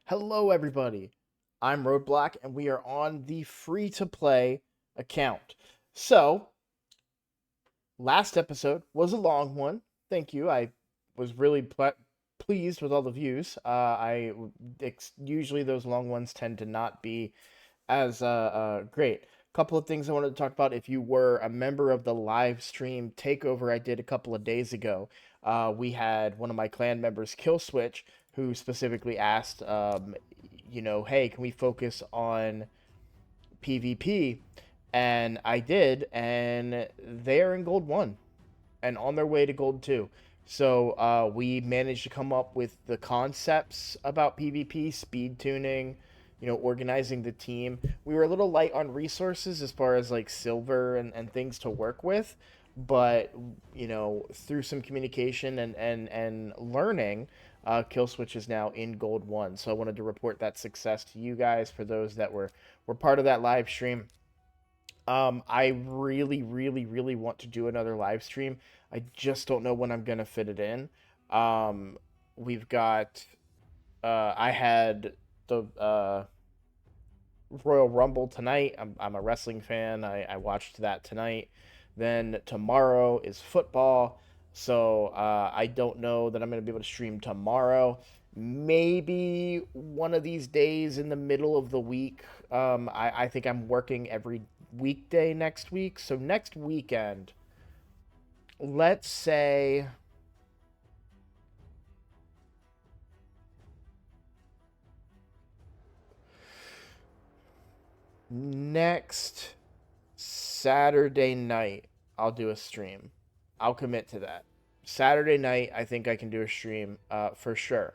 Hello, everybody. I'm Roadblock, and we are on the free-to-play account. So, last episode was a long one. Thank you. I was really pleased with all the views. Usually those long ones tend to not be as great. Couple of things I wanted to talk about. If you were a member of the live stream takeover I did a couple of days ago, we had one of my clan members, Kill Switch, who specifically asked, hey, can we focus on PvP? And I did, and they are in Gold 1 and on their way to Gold 2. So we managed to come up with the concepts about PvP, speed tuning, organizing the team. We were a little light on resources as far as like silver and things to work with, but through some communication and learning, Killswitch is now in Gold 1. So I wanted to report that success to you guys for those that were part of that live stream. I really, really, really want to do another live stream. I just don't know when I'm gonna fit it in. Um, we've got. I had the Royal Rumble tonight. I'm a wrestling fan. I watched that tonight. Then tomorrow is football. So I don't know that I'm gonna be able to stream tomorrow. Maybe one of these days in the middle of the week. I think I'm working every weekday next week. So next weekend, let's say next Saturday night, I'll do a stream. I'll commit to that. Saturday night, I think I can do a stream for sure.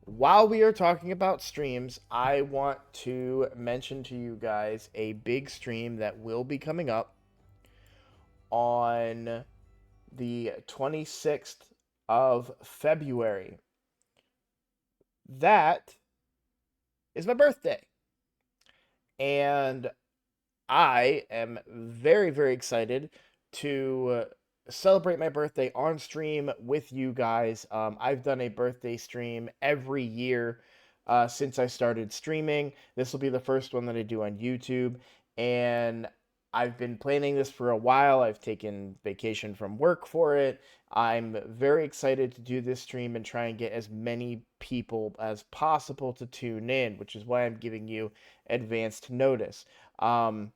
While we are talking about streams, I want to mention to you guys a big stream that will be coming up on the 26th of February. That is my birthday. And I am very, very excited to celebrate my birthday on stream with you guys. I've done a birthday stream every year since I started streaming. This will be the first one that I do on YouTube. And I've been planning this for a while. I've taken vacation from work for it. I'm very excited to do this stream and try and get as many people as possible to tune in, which is why I'm giving you advanced notice. Um,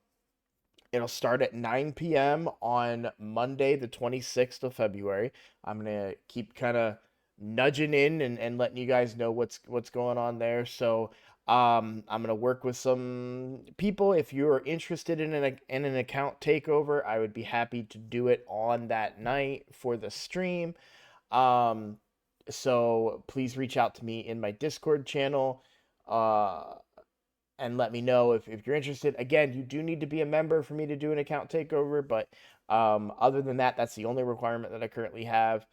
It'll start at 9 p.m. on Monday, the 26th of February. I'm going to keep kind of nudging in and letting you guys know what's going on there. So I'm going to work with some people. If you're interested in an account takeover, I would be happy to do it on that night for the stream. Um, so please reach out to me in my Discord channel. And let me know if you're interested. Again, you do need to be a member for me to do an account takeover, but other than that, that's the only requirement that I currently have.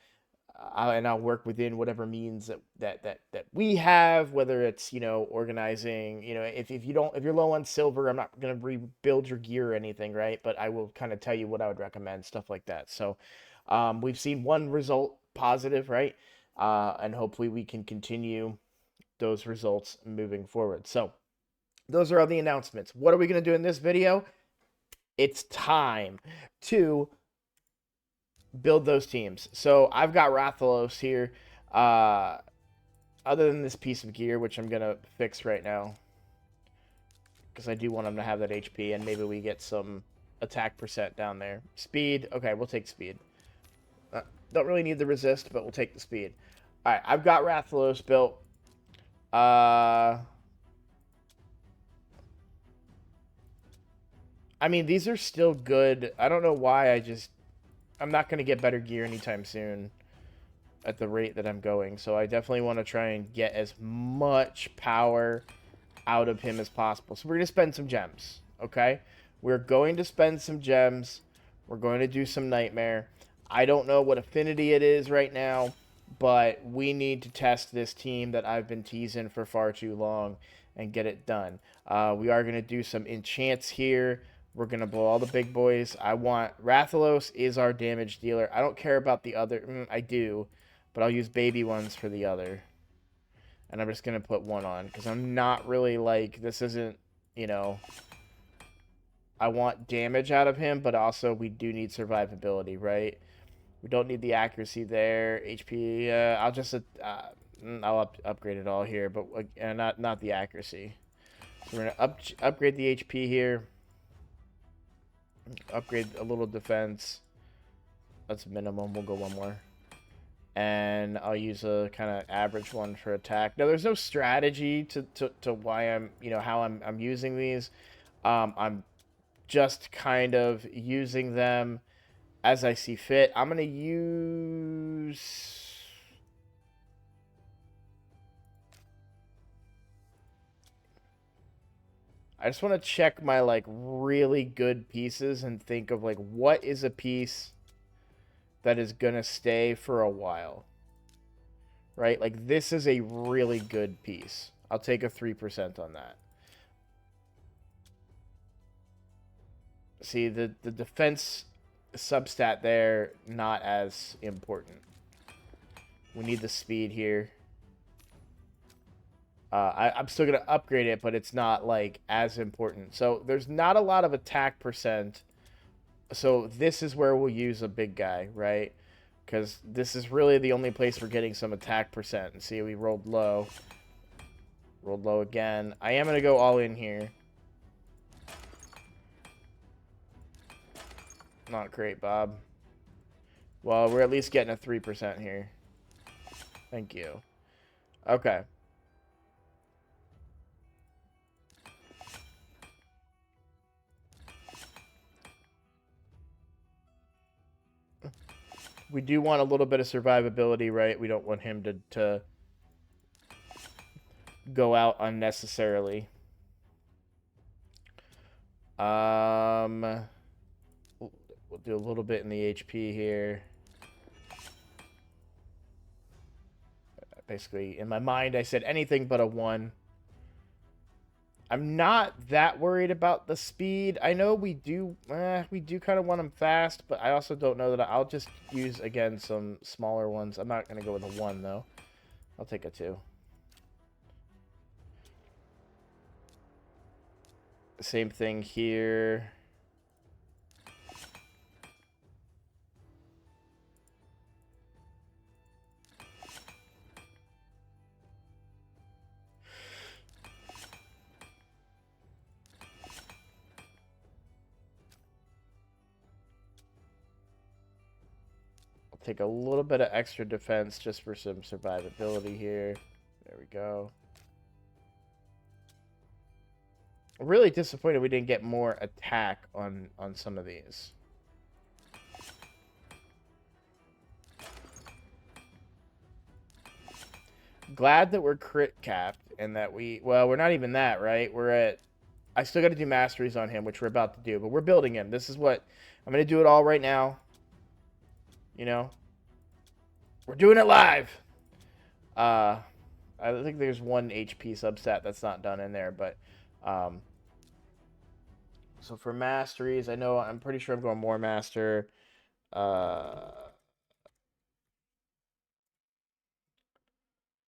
And I'll work within whatever means that we have, whether it's organizing. If you're low on silver, I'm not gonna rebuild your gear or anything, right? But I will kind of tell you what I would recommend, stuff like that. So we've seen one result positive, right? And hopefully we can continue those results moving forward. So those are all the announcements. What are we going to do in this video? It's time to build those teams. So I've got Rathalos here. Other than this piece of gear, which I'm going to fix right now, because I do want him to have that HP, and maybe we get some attack percent down there. Speed. Okay, we'll take speed. Don't really need the resist, but we'll take the speed. All right, I've got Rathalos built. I mean, these are still good. I don't know why I'm not going to get better gear anytime soon at the rate that I'm going. So I definitely want to try and get as much power out of him as possible. So we're going to spend some gems, okay? We're going to spend some gems. We're going to do some Nightmare. I don't know what affinity it is right now, but we need to test this team that I've been teasing for far too long and get it done. We are going to do some enchants here. We're going to blow all the big boys. I want... Rathalos is our damage dealer. I don't care about the other... I do, but I'll use baby ones for the other. And I'm just going to put 1 on. Because I'm not really like... This isn't, you know... I want damage out of him, but also we do need survivability, right? We don't need the accuracy there. HP, I'll just... I'll upgrade it all here, but not the accuracy. So we're going to upgrade the HP here. Upgrade a little defense. That's minimum. We'll go 1 more. And I'll use a kind of average one for attack. Now, there's no strategy to why I'm, you know, how I'm using these. I'm just kind of using them as I see fit. I'm going to use... I just want to check my, like, really good pieces and think of, like, what is a piece that is going to stay for a while. Right? Like, this is a really good piece. I'll take a 3% on that. See, the defense substat there, not as important. We need the speed here. I'm still going to upgrade it, but it's not, like, as important. So, there's not a lot of attack percent. So, this is where we'll use a big guy, right? Because this is really the only place we're getting some attack percent. And see, we rolled low. Rolled low again. I am going to go all in here. Not great, Bob. Well, we're at least getting a 3% here. Thank you. Okay. We do want a little bit of survivability, right? We don't want him to go out unnecessarily. We'll do a little bit in the HP here. Basically, in my mind, I said anything but a 1. I'm not that worried about the speed. I know we do kind of want him fast, but I also don't know that I'll just use, again, some smaller ones. I'm not going to go with a 1, though. I'll take a 2. Same thing here. Take a little bit of extra defense just for some survivability here. There we go. I'm really disappointed we didn't get more attack on some of these. Glad that we're crit capped and that well, we're not even that, right? We're at... I still got to do masteries on him, which we're about to do, but we're building him. This is what... I'm going to do it all right now. You know, we're doing it live. I think there's 1 HP substat that's not done in there, but so for masteries, I'm pretty sure I'm going more master. I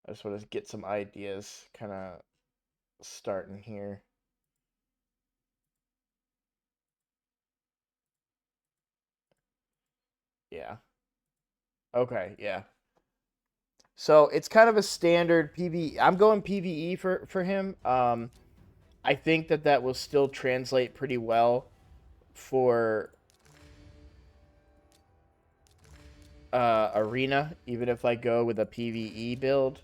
just want to get some ideas kind of starting here. Yeah. Okay, yeah. So it's kind of a standard PvE. I'm going PvE for him. I think that will still translate pretty well for Arena, even if I go with a PvE build.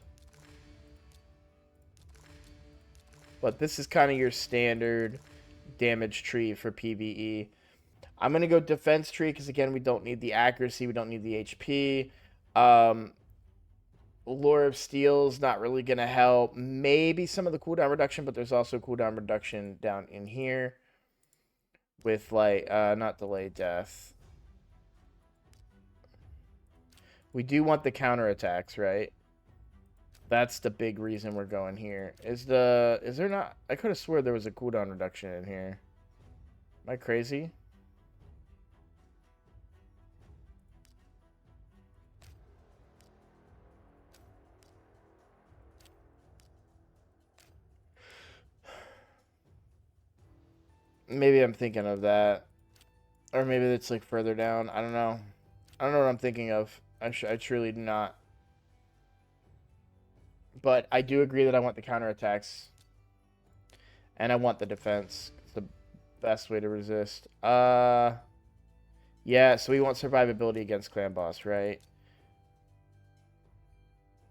But this is kind of your standard damage tree for PvE. I'm going to go defense tree because, again, we don't need the accuracy. We don't need the HP. Lure of Steel's not really going to help. Maybe some of the cooldown reduction, but there's also cooldown reduction down in here. With, like, not delay death. We do want the counterattacks, right? That's the big reason we're going here. Is there not... I could have swore there was a cooldown reduction in here. Am I crazy? Maybe I'm thinking of that. Or maybe it's like further down. I don't know. I don't know what I'm thinking of. I truly do not. But I do agree that I want the counterattacks. And I want the defense. It's the best way to resist. Yeah, so we want survivability against clan boss, right?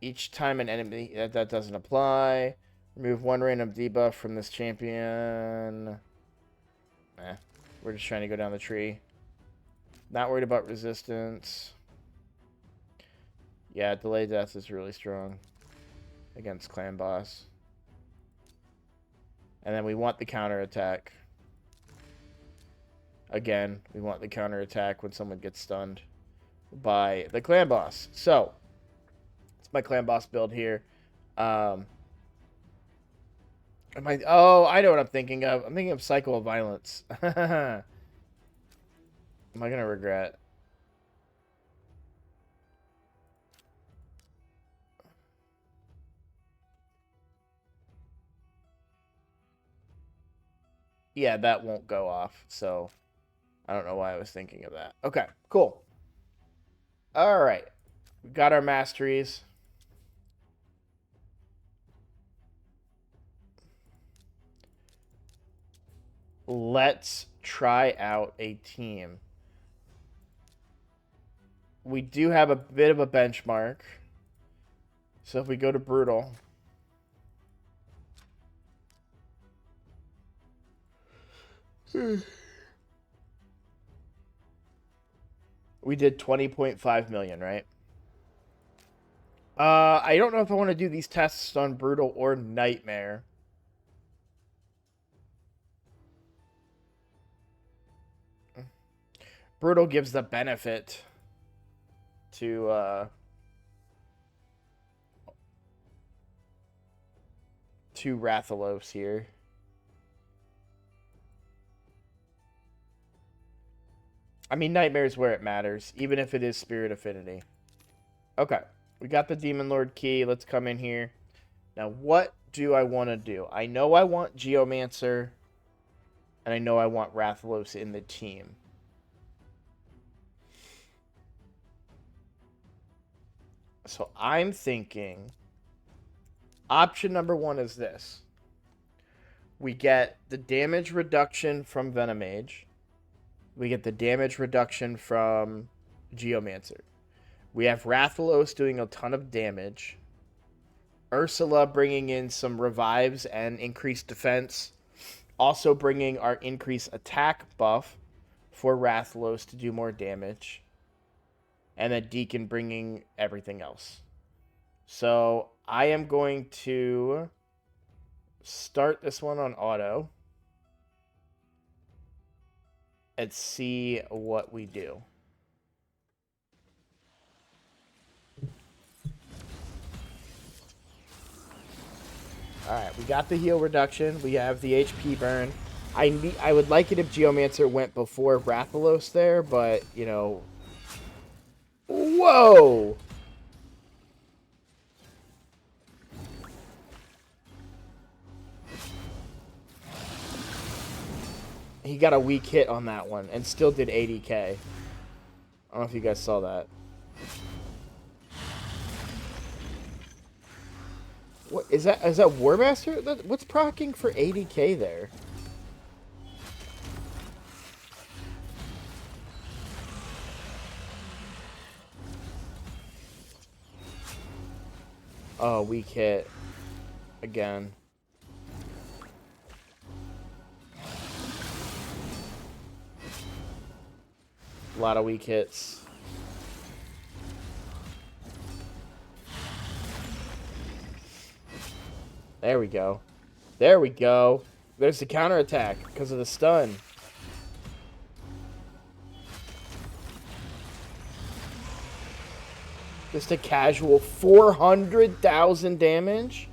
Each time an enemy... That doesn't apply. Remove one random debuff from this champion. We're just trying to go down the tree. Not worried about resistance. Yeah, delayed death is really strong against clan boss. And then we want the counterattack. Again, we want the counterattack when someone gets stunned by the clan boss. So, it's my clan boss build here. Oh, I know what I'm thinking of. I'm thinking of Cycle of Violence. Am I going to regret? Yeah, that won't go off, so I don't know why I was thinking of that. Okay, cool. All right. We got our masteries. Let's try out a team. We do have a bit of a benchmark. So if we go to Brutal... We did 20.5 million, right? I don't know if I want to do these tests on Brutal or Nightmare. Brutal gives the benefit to Rathalos here. I mean, Nightmare is where it matters, even if it is Spirit Affinity. Okay, we got the Demon Lord key. Let's come in here. Now, what do I want to do? I know I want Geomancer, and I know I want Rathalos in the team. So I'm thinking option number one is this. We get the damage reduction from Venomage. We get the damage reduction from Geomancer. We have Rathalos doing a ton of damage. Ursula bringing in some revives and increased defense. Also bringing our increased attack buff for Rathalos to do more damage. And then Deacon bringing everything else. So I am going to start this one on auto. And see what we do. Alright, we got the heal reduction. We have the HP burn. I would like it if Geomancer went before Rathalos there, but, you know... Whoa! He got a weak hit on that one and still did 80k. I don't know if you guys saw that. What is that? Is that Warmaster? What's proccing for 80k there? Oh, weak hit again. A lot of weak hits. There we go. There we go. There's the counterattack because of the stun. Just a casual 400,000 damage.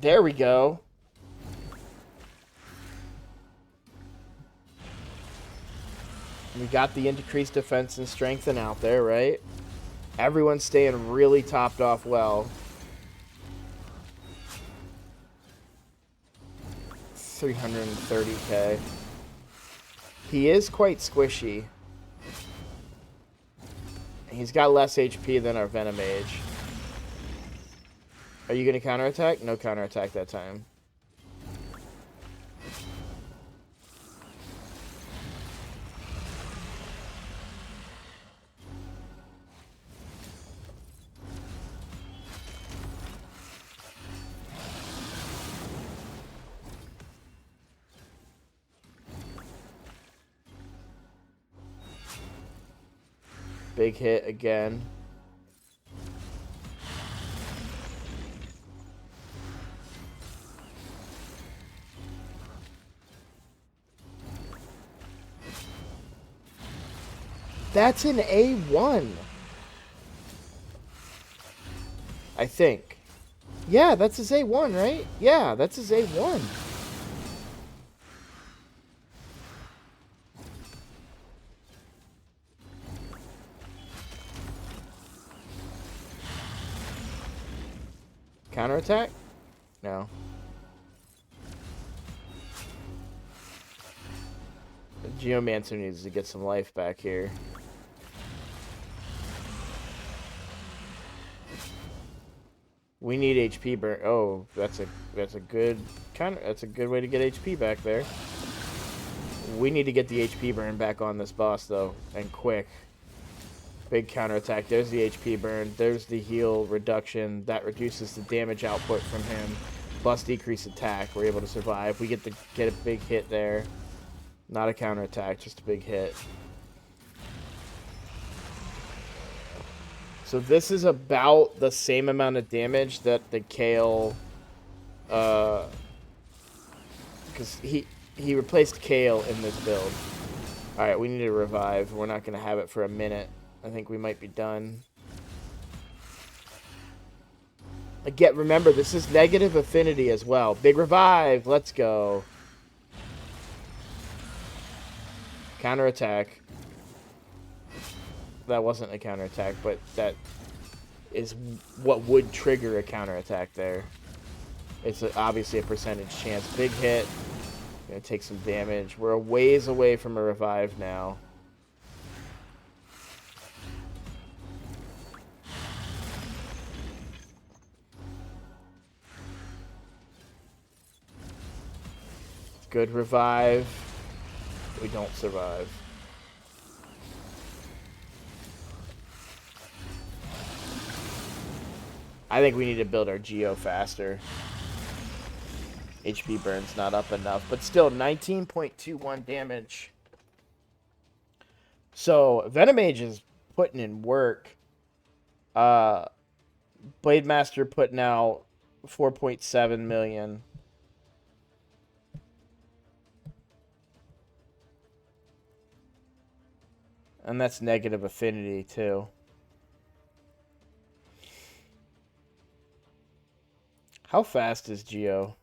There we go. We got the increased defense and strengthen out there, right? Everyone's staying really topped off well. 330k. He is quite squishy. He's got less HP than our Venom Mage. Are you going to counterattack? No counterattack that time. Big hit again. That's an A1. I think. Yeah, that's his A1, right? Yeah, that's his A1. Counterattack? No. Geomancer needs to get some life back here. We need HP burn. Oh, that's a good that's a good way to get HP back there. We need to get the HP burn back on this boss though, and quick. Big counterattack. There's the HP burn. There's the heal reduction. That reduces the damage output from him. Plus decrease attack. We're able to survive. We get a big hit there. Not a counterattack, just a big hit. So this is about the same amount of damage that the Kale... because he replaced Kale in this build. Alright, we need to revive. We're not going to have it for a minute. I think we might be done. Again, remember, this is negative affinity as well. Big revive. Let's go. Counterattack. That wasn't a counterattack, but that is what would trigger a counterattack there. It's obviously a percentage chance. Big hit. Gonna take some damage. We're a ways away from a revive now. Good revive. We don't survive. I think we need to build our Geo faster. HP burn's not up enough, but still 19.21 damage. So Venom Mage is putting in work. Blade Master putting out 4.7 million. And that's negative affinity too. How fast is Geo?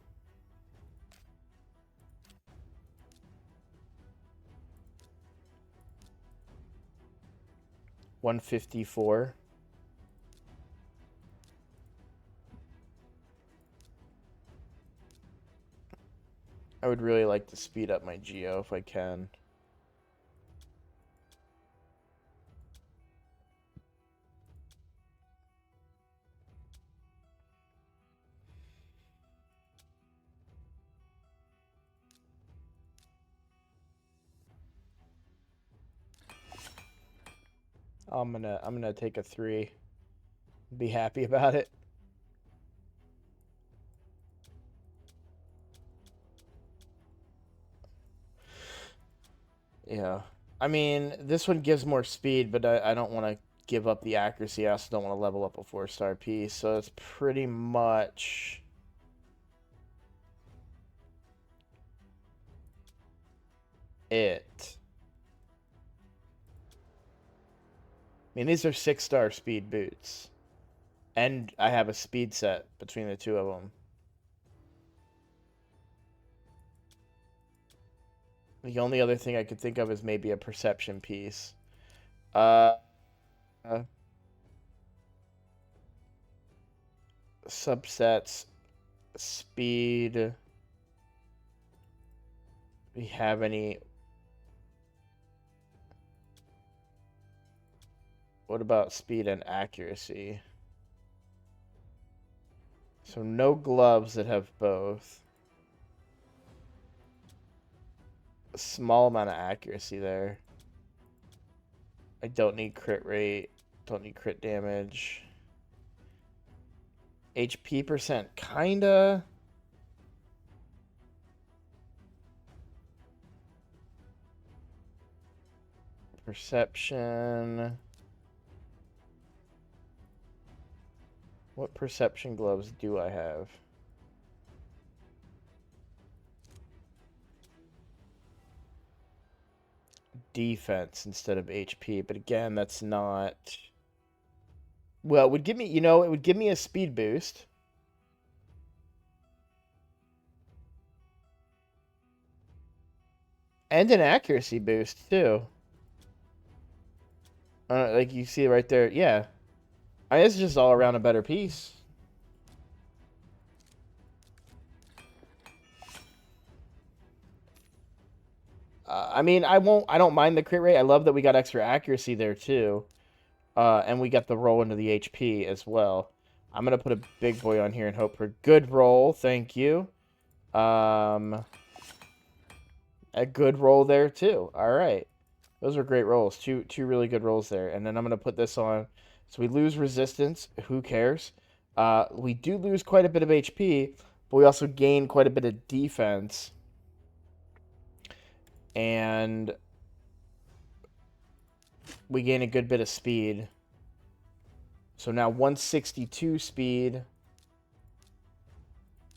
$154. I would really like to speed up my Geo if I can. I'm gonna take a 3. Be happy about it. Yeah. I mean, this one gives more speed, but I don't want to give up the accuracy. I also don't want to level up a 4-star piece. So it's pretty much it. I mean, these are 6-star speed boots. And I have a speed set between the two of them. The only other thing I could think of is maybe a perception piece. Uh, subsets, speed. We have any? What about speed and accuracy? So no gloves that have both. A small amount of accuracy there. I don't need crit rate. Don't need crit damage. HP percent, kinda. Perception. What perception gloves do I have? Defense instead of HP, but again, that's not... Well, it would give me, it would give me a speed boost. And an accuracy boost, too. Like you see right there. Yeah. It's just all around a better piece. I mean, I don't mind the crit rate. I love that we got extra accuracy there, too. And we got the roll into the HP as well. I'm going to put a big boy on here and hope for good roll. Thank you. A good roll there, too. All right. Those are great rolls. Two really good rolls there. And then I'm going to put this on. So we lose resistance. Who cares? We do lose quite a bit of HP, but we also gain quite a bit of defense. And we gain a good bit of speed. So now 162 speed.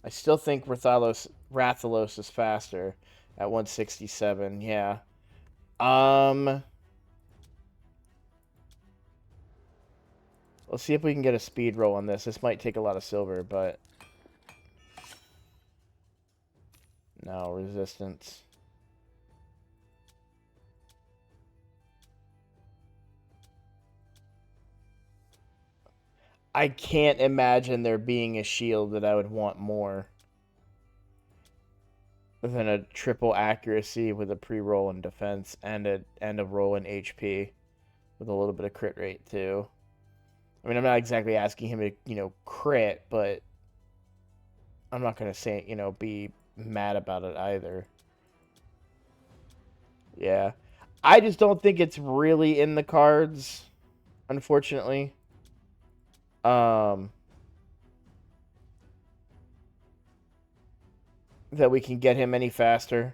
I still think Rathalos is faster at 167. Yeah. Let's see if we can get a speed roll on this. This might take a lot of silver, but... No, resistance. I can't imagine there being a shield that I would want more than a triple accuracy with a pre-roll in defense and a roll in HP with a little bit of crit rate too. I mean, I'm not exactly asking him to, crit, but I'm not going to say, be mad about it either. Yeah. I just don't think it's really in the cards, unfortunately. That we can get him any faster.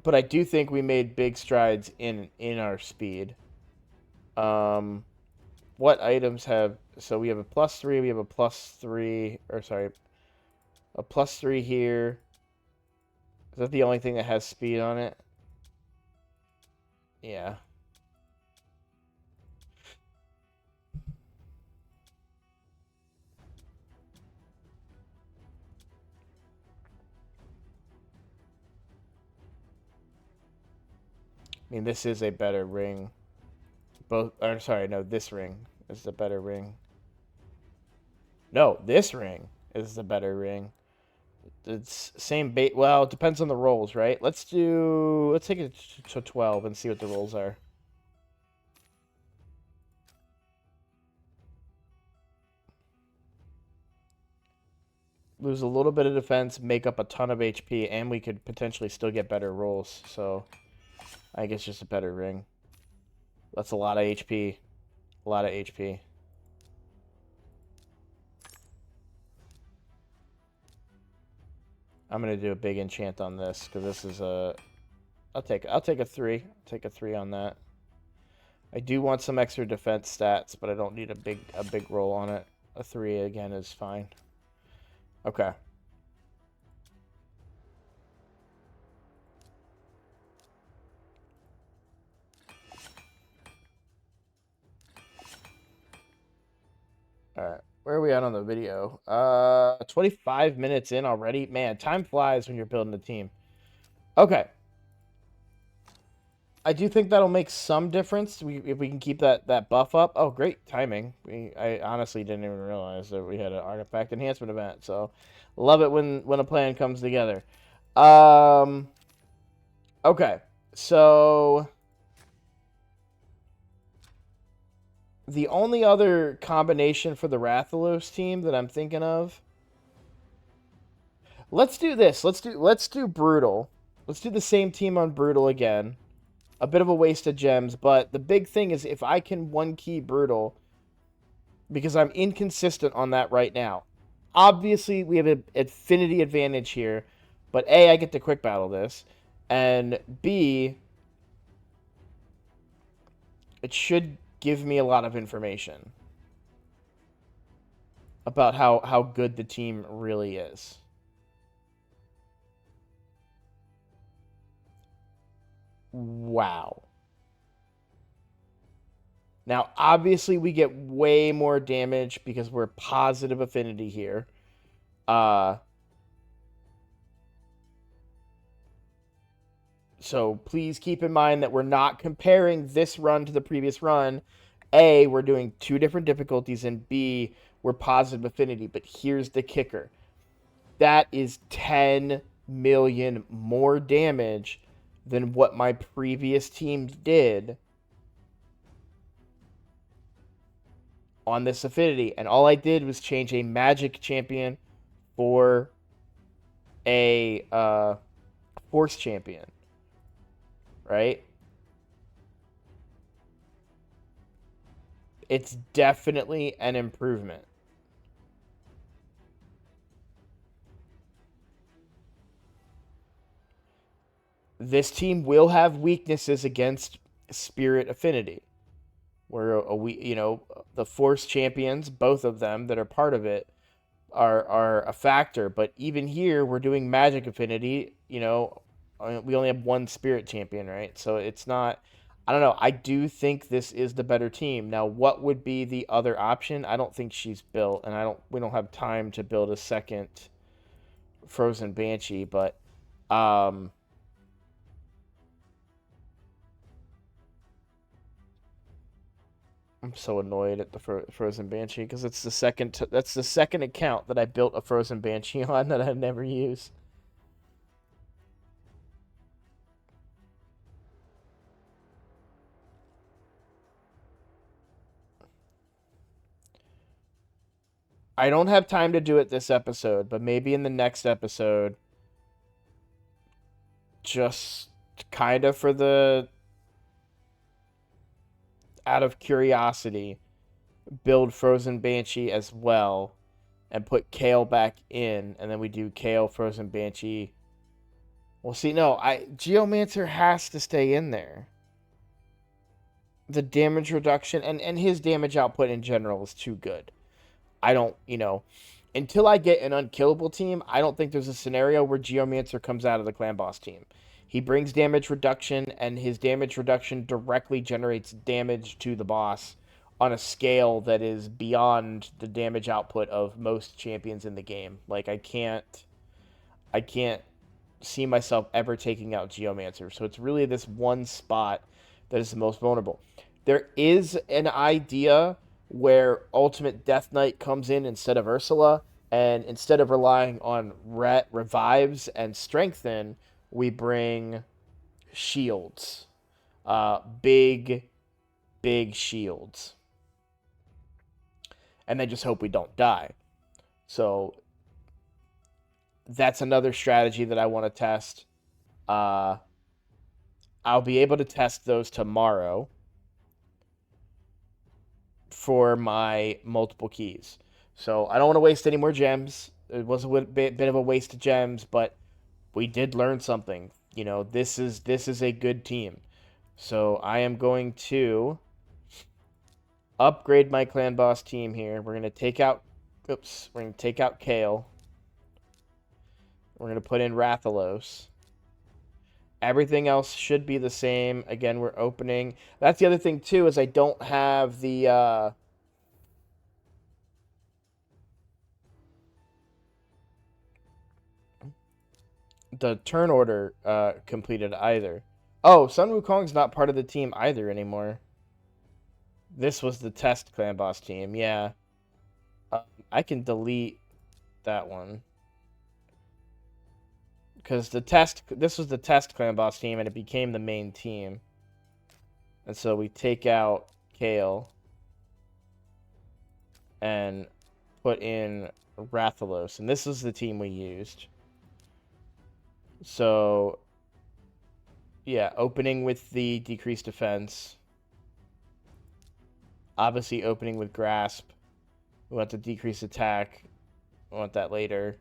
But I do think we made big strides in our speed. What items have... So we have a +3, we have a +3, or sorry, a +3 here. Is that the only thing that has speed on it? Yeah. I mean, this is a better ring. This ring is the better ring. No, this ring is the better ring. It's same bait. Well, it depends on the rolls, right? Let's take it to 12 and see what the rolls are. Lose a little bit of defense, make up a ton of HP, and we could potentially still get better rolls. So, I guess just a better ring. That's a lot of HP. A lot of HP. I'm gonna do a big enchant on this because this is a. I'll take a 3. Take a 3 on that. I do want some extra defense stats, but I don't need a big roll on it. A 3 again is fine. Okay. Alright. Where are we at on the video? 25 minutes in already? Man, time flies when you're building a team. Okay. I do think that'll make some difference if we can keep that buff up. Oh, great timing. I honestly didn't even realize that we had an artifact enhancement event. So, love it when a plan comes together. Okay. So, the only other combination for the Rathalos team that I'm thinking of. Let's do this. Let's do Brutal. Let's do the same team on Brutal again. A bit of a waste of gems, but the big thing is if I can one key Brutal, because I'm inconsistent on that right now. Obviously, we have an affinity advantage here, but A, I get to quick battle this, and B, it should give me a lot of information about how good the team really is. Wow. Now, obviously, we get way more damage because we're positive affinity here. So please keep in mind that we're not comparing this run to the previous run. A, we're doing two different difficulties, and B, we're positive affinity. But here's the kicker. That is 10 million more damage than what my previous team did on this affinity. And all I did was change a magic champion for a force champion. Right? It's definitely an improvement. This team will have weaknesses against spirit affinity. Where the force champions, both of them that are part of it, are a factor. But even here, we're doing magic affinity. We only have one spirit champion, right? So it's not. I don't know. I do think this is the better team. Now, what would be the other option? I don't think she's built, and we don't have time to build a second Frozen Banshee. But I'm so annoyed at the Frozen Banshee because it's that's the second account that I built a Frozen Banshee on that I never use. I don't have time to do it this episode, but maybe in the next episode, just kind of for the out of curiosity, build Frozen Banshee as well and put Kale back in, and then we do Kale Frozen Banshee. Well, see, no, Geomancer has to stay in there. The damage reduction and his damage output in general is too good. I don't, until I get an unkillable team, I don't think there's a scenario where Geomancer comes out of the clanboss team. He brings damage reduction, and his damage reduction directly generates damage to the boss on a scale that is beyond the damage output of most champions in the game. Like I can't see myself ever taking out Geomancer. So it's really this one spot that is the most vulnerable. There is an idea where Ultimate Death Knight comes in instead of Ursula, and instead of relying on revives and strengthen, we bring shields. Big shields. And then just hope we don't die. So that's another strategy that I want to test. I'll be able to test those tomorrow for my multiple keys. So I don't want to waste any more gems. It was a bit of a waste of gems, but we did learn something. This is a good team. So I am going to upgrade my clan boss team here. We're going to take out Kale. We're going to put in Rathalos. Everything else should be the same. Again, we're opening. That's the other thing, too, is I don't have the the turn order completed either. Oh, Sun Wukong's not part of the team either anymore. This was the test clan boss team. Yeah. I can delete that one. Because this was the test clan boss team and it became the main team. And so we take out Kale and put in Rathalos. And this was the team we used. So, yeah, opening with the decreased defense. Obviously opening with Grasp. We want the decreased attack. I want that later.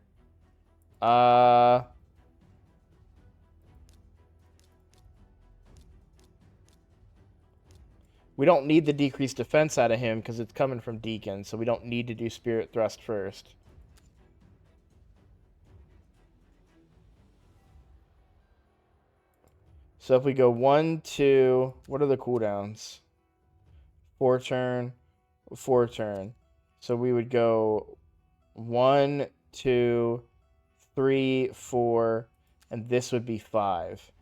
We don't need the decreased defense out of him because it's coming from Deacon, so we don't need to do Spirit Thrust first. So if we go 1, 2, what are the cooldowns? 4 turn, 4 turn. So we would go 1, 2, 3, 4, and this would be 5.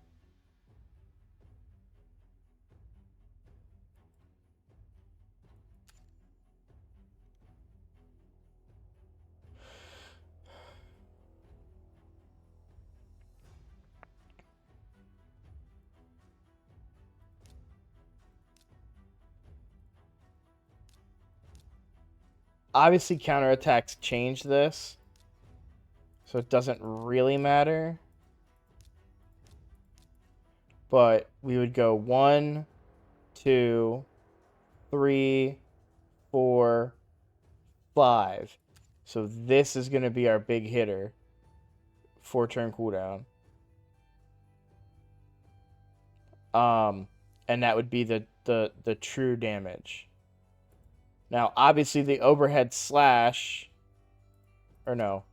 Obviously, counterattacks change this, so it doesn't really matter. But we would go 1, 2, 3, 4, 5. So this is going to be our big hitter. 4 turn cooldown. And that would be the true damage. Now, obviously, the overhead slash, or no,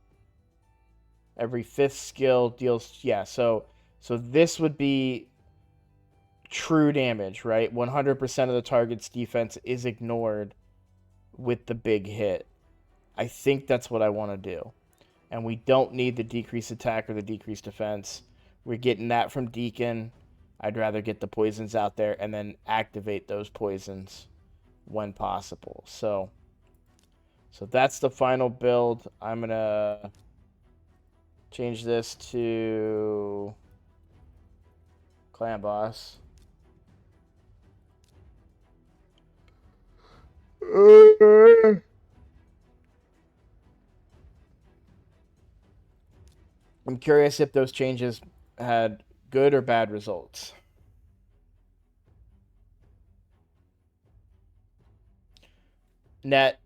every 5th skill deals, yeah. So this would be true damage, right? 100% of the target's defense is ignored with the big hit. I think that's what I want to do. And we don't need the decreased attack or the decreased defense. We're getting that from Deacon. I'd rather get the poisons out there and then activate those poisons when possible. So that's the final build. I'm going to change this to clan boss. I'm curious if those changes had good or bad results. Net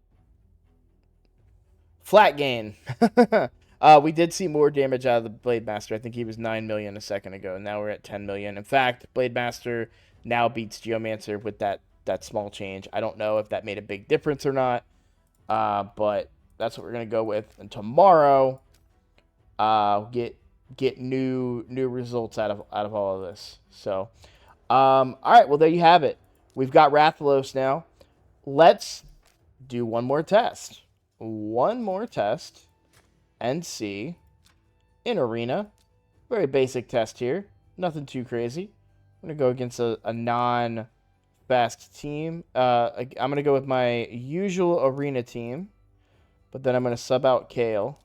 flat gain. We did see more damage out of the Blade Master. I think he was 9 million a second ago, and now we're at 10 million. In fact, Blade Master now beats Geomancer with that small change. I don't know if that made a big difference or not, but that's what we're gonna go with. And tomorrow, get new results out of all of this. So, all right. Well, there you have it. We've got Rathalos now. Let's do one more test. One more test and see in arena. Very basic test here. Nothing too crazy. I'm going to go against a non-fast team. I'm going to go with my usual arena team. But then I'm going to sub out Kale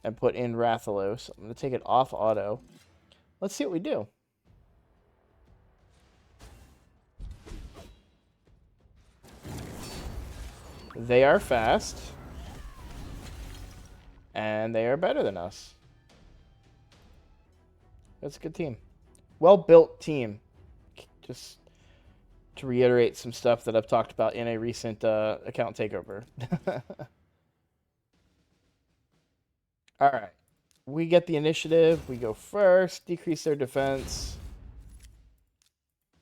and put in Rathalos. I'm going to take it off auto. Let's see what we do. They are fast. And they are better than us. That's a good team. Well-built team. Just to reiterate some stuff that I've talked about in a recent account takeover. All right. We get the initiative. We go first. Decrease their defense.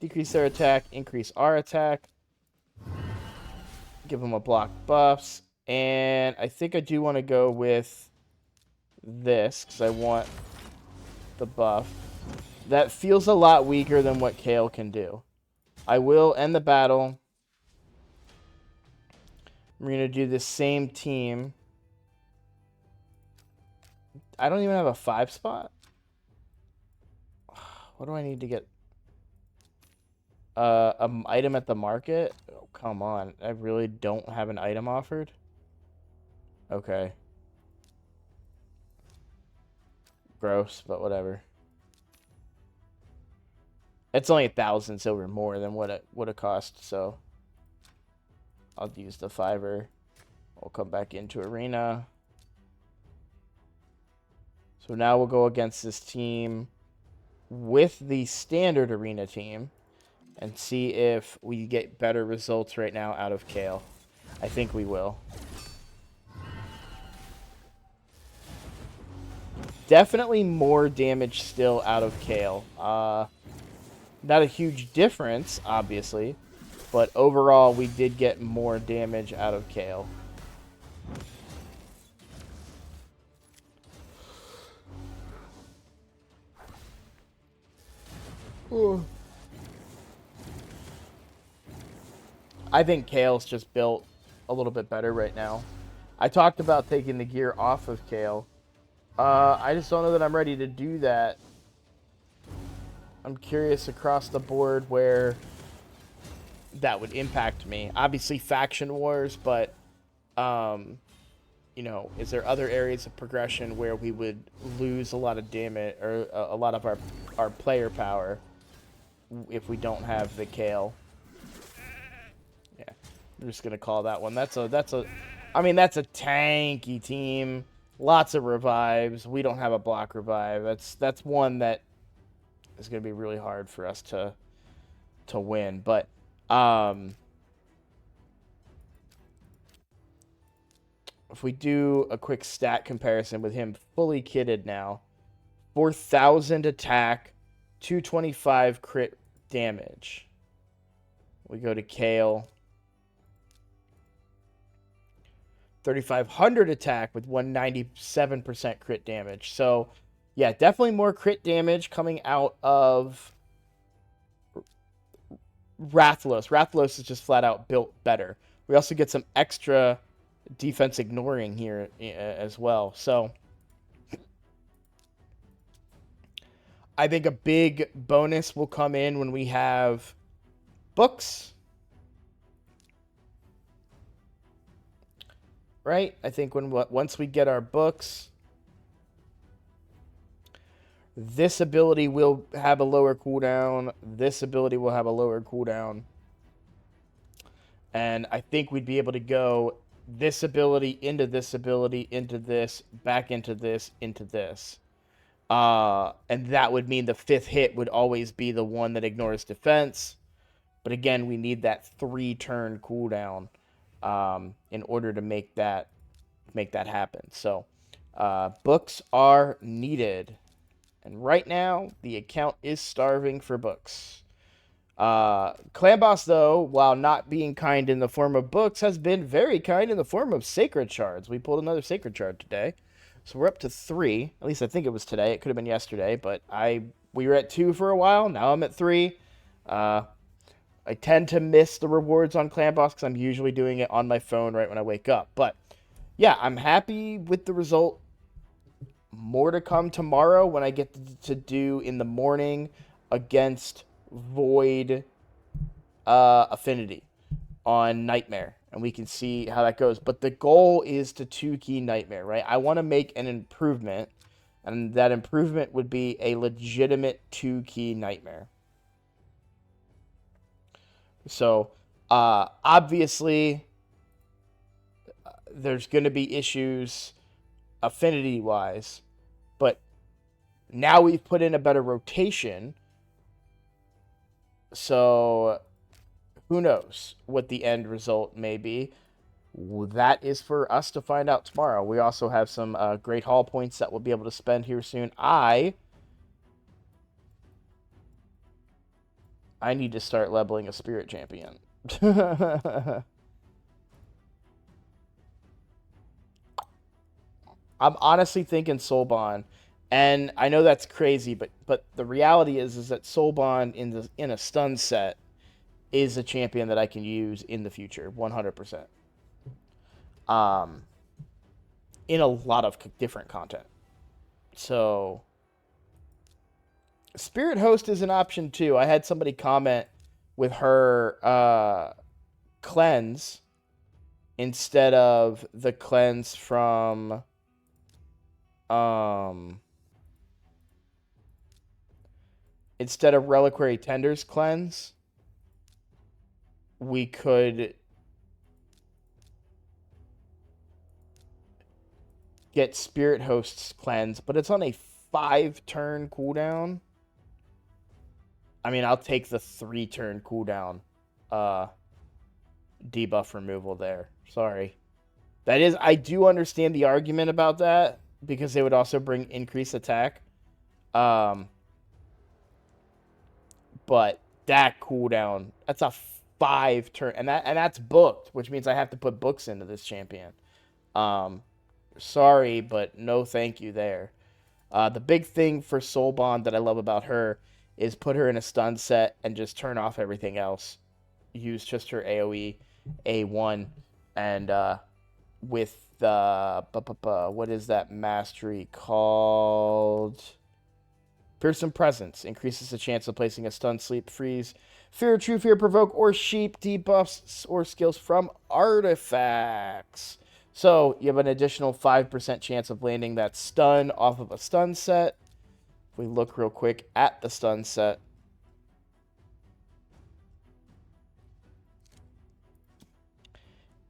Decrease their attack. Increase our attack. Give them a block buffs. And I think I do want to go with this because I want the buff. That feels a lot weaker than what Kale can do. I will end the battle. We're going to do the same team. I don't even have a 5 spot. What do I need to get? An item at the market? Oh, come on. I really don't have an item offered? Okay. Gross, but whatever. It's only 1,000 silver more than what it would have cost, so I'll use the fiver. We'll come back into arena. So now we'll go against this team with the standard arena team and see if we get better results right now out of Kale. I think we will. Definitely more damage still out of Kale. Not a huge difference, obviously, but overall we did get more damage out of Kale. I think Kale's just built a little bit better right now. I talked about taking the gear off of Kale. I just don't know that I'm ready to do that. I'm curious across the board where that would impact me. Obviously, faction wars, but you know, is there other areas of progression where we would lose a lot of damage or a lot of our player power if we don't have the Kale? Yeah, I'm just gonna call that one. I mean, that's a tanky team. Lots of revives. We don't have a block revive. That's one that is gonna be really hard for us to win. But if we do a quick stat comparison with him fully kitted now, 4,000 attack, 225 crit damage. We go to Kale. 3,500 attack with 197% crit damage. So, yeah, definitely more crit damage coming out of Rathalos. Rathalos is just flat out built better. We also get some extra defense ignoring here as well. So, I think a big bonus will come in when we have books. Right? I think once we get our books, this ability will have a lower cooldown. This ability will have a lower cooldown. And I think we'd be able to go this ability, into this ability, into this, back into this, into this. And that would mean the 5th hit would always be the one that ignores defense. But again, we need that 3-turn cooldown in order to make that happen. So books are needed. And right now, the account is starving for books. Clanboss, though, while not being kind in the form of books, has been very kind in the form of sacred shards. We pulled another sacred shard today. So we're up to 3. At least I think it was today. It could have been yesterday, but we were at 2 for a while. Now I'm at 3. I tend to miss the rewards on Clanboss because I'm usually doing it on my phone right when I wake up. But yeah, I'm happy with the result. More to come tomorrow when I get to do in the morning against Void Affinity on Nightmare, and we can see how that goes. But the goal is to 2-key Nightmare, right? I want to make an improvement, and that improvement would be a legitimate 2-key Nightmare. So, obviously, there's going to be issues affinity-wise, but now we've put in a better rotation, so who knows what the end result may be. That is for us to find out tomorrow. We also have some great haul points that we'll be able to spend here soon. I need to start leveling a spirit champion. I'm honestly thinking Soulbond, and I know that's crazy, but the reality is that Soulbond in a stun set is a champion that I can use in the future, 100%. In a lot of different content. So Spirit Host is an option too. I had somebody comment with her cleanse instead of the cleanse from um instead of Reliquary Tender's cleanse, we could get Spirit Host's cleanse, but it's on a 5-turn cooldown. I mean, I'll take the 3-turn cooldown debuff removal there. Sorry. That is, I do understand the argument about that because they would also bring increased attack. But that cooldown, that's a 5-turn, and that's booked, which means I have to put books into this champion. Sorry, but no thank you there. The big thing for Soul Bond that I love about her is put her in a stun set and just turn off everything else. Use just her AoE A1 and with the what is that mastery called? Fearsome Presence increases the chance of placing a stun, sleep, freeze, fear, true fear, provoke, or sheep debuffs or skills from artifacts. So you have an additional 5% chance of landing that stun off of a stun set. If we look real quick at the stun set,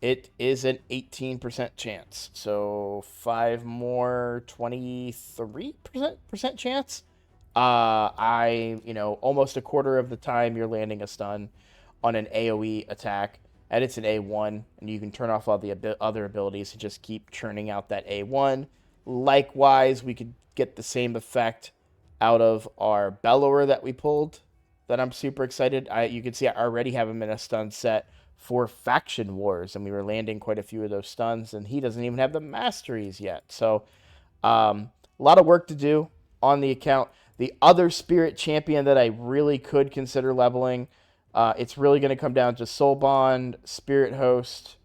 it is an 18% chance. So 5 more, 23% chance. Almost a quarter of the time you're landing a stun on an AoE attack, and it's an A1, and you can turn off all the other abilities and just keep churning out that A1. Likewise, we could get the same effect out of our Bellower that we pulled, that I'm super excited. You can see I already have him in a stun set for Faction Wars, and we were landing quite a few of those stuns, and he doesn't even have the masteries yet. So, a lot of work to do on the account. The other Spirit champion that I really could consider leveling, it's really going to come down to Soul Bond, Spirit Host.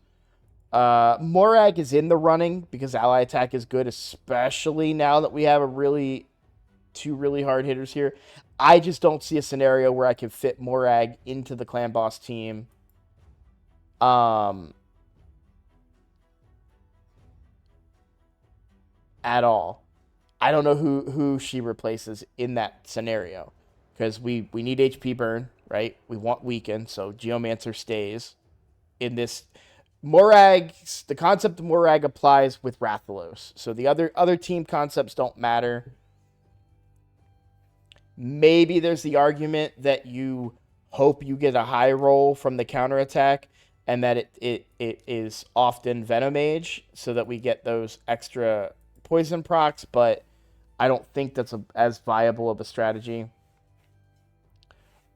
Morag is in the running because ally attack is good, especially now that we have two really hard hitters here. I just don't see a scenario where I can fit Morag into the Clan Boss team. At all. I don't know who she replaces in that scenario because we need HP burn, right? We want weaken, so Geomancer stays in this. The concept of Morag applies with Rathalos, so the other team concepts don't matter. Maybe there's the argument that you hope you get a high roll from the counterattack and that it is often Venomage so that we get those extra poison procs, but I don't think that's as viable of a strategy.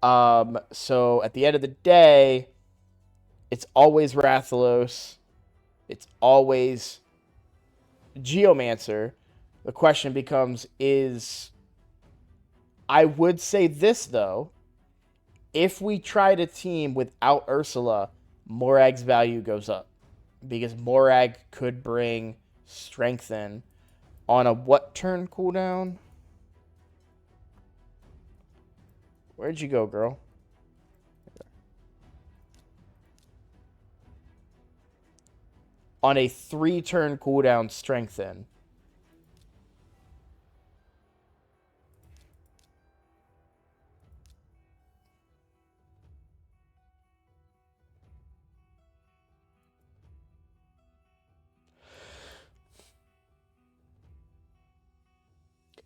So at the end of the day, it's always Rathalos. It's always Geomancer. The question becomes I would say this, though. If we try to team without Ursula, Morag's value goes up. Because Morag could bring Strengthen on a what turn cooldown? Where'd you go, girl? On a 3-turn cooldown, Strengthen.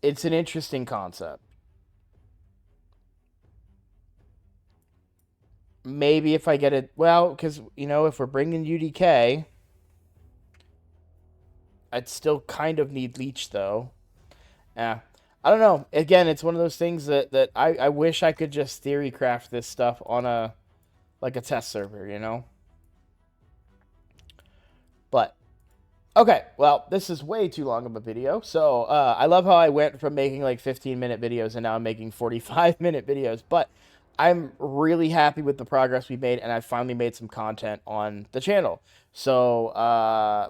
It's an interesting concept. Maybe if I get it, well, because, if we're bringing UDK, I'd still kind of need Leech, though. Yeah. I don't know. Again, it's one of those things that I wish I could just theory craft this stuff on a test server, But, okay, well, this is way too long of a video. So, I love how I went from making 15-minute videos and now I'm making 45-minute videos. But I'm really happy with the progress we made, and I finally made some content on the channel. So,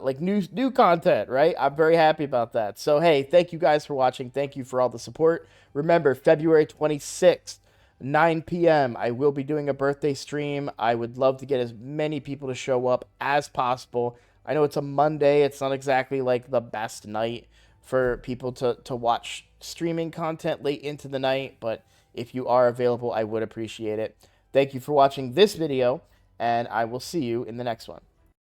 like new content, right? I'm very happy about that. So, hey, thank you guys for watching. Thank you for all the support. Remember, February 26th, 9 p.m. I will be doing a birthday stream. I would love to get as many people to show up as possible. I know it's a Monday. It's not exactly like the best night for people to watch streaming content late into the night, but if you are available, I would appreciate it. Thank you for watching this video, and I will see you in the next one.